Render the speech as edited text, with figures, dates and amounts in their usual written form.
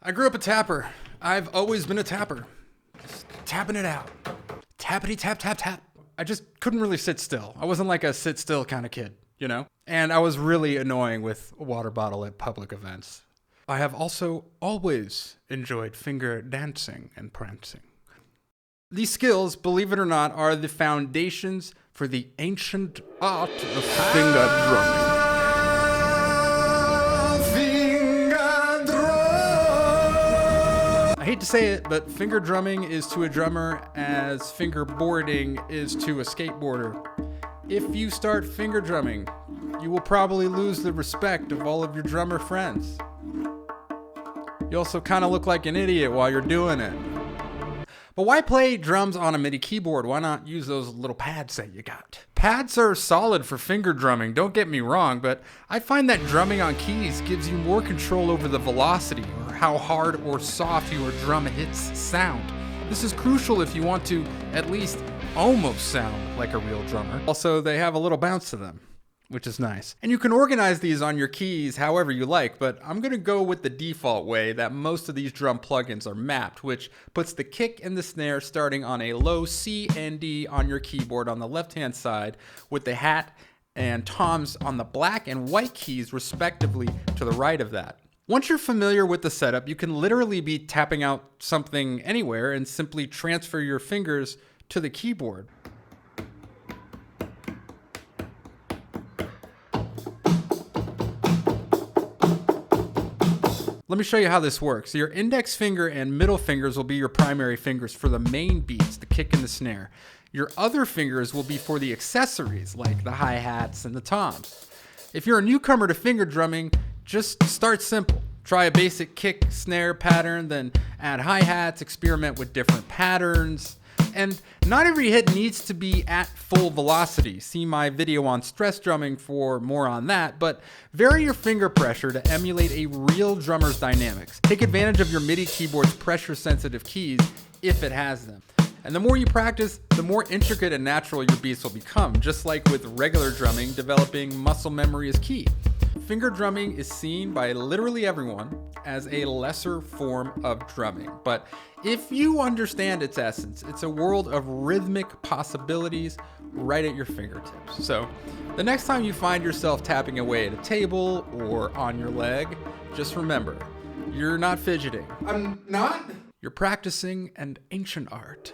I grew up a tapper. I've always been a tapper. Just tapping it out. Tappity tap tap tap. I just couldn't really sit still. I wasn't like a sit still kind of kid, you know? And I was really annoying with a water bottle at public events. I have also always enjoyed finger dancing and prancing. These skills, believe it or not, are the foundations for the ancient art of finger drumming. I hate to say it, but finger drumming is to a drummer as fingerboarding is to a skateboarder. If you start finger drumming, you will probably lose the respect of all of your drummer friends. You also kind of look like an idiot while you're doing it. But why play drums on a MIDI keyboard? Why not use those little pads that you got? Pads are solid for finger drumming, don't get me wrong, but I find that drumming on keys gives you more control over the velocity or how hard or soft your drum hits sound. This is crucial if you want to at least almost sound like a real drummer. Also, they have a little bounce to them, which is nice. And you can organize these on your keys however you like, but I'm gonna go with the default way that most of these drum plugins are mapped, which puts the kick and the snare starting on a low C and D on your keyboard on the left-hand side, with the hat and toms on the black and white keys respectively to the right of that. Once you're familiar with the setup, you can literally be tapping out something anywhere and simply transfer your fingers to the keyboard. Let me show you how this works. Your index finger and middle fingers will be your primary fingers for the main beats, the kick and the snare. Your other fingers will be for the accessories, like the hi-hats and the toms. If you're a newcomer to finger drumming, just start simple. Try a basic kick, snare pattern, then add hi-hats, experiment with different patterns. And not every hit needs to be at full velocity. See my video on stress drumming for more on that, but vary your finger pressure to emulate a real drummer's dynamics. Take advantage of your MIDI keyboard's pressure-sensitive keys if it has them. And the more you practice, the more intricate and natural your beats will become. Just like with regular drumming, developing muscle memory is key. Finger drumming is seen by literally everyone as a lesser form of drumming. But if you understand its essence, it's a world of rhythmic possibilities right at your fingertips. So the next time you find yourself tapping away at a table or on your leg, just remember, you're not fidgeting. I'm not? You're practicing an ancient art.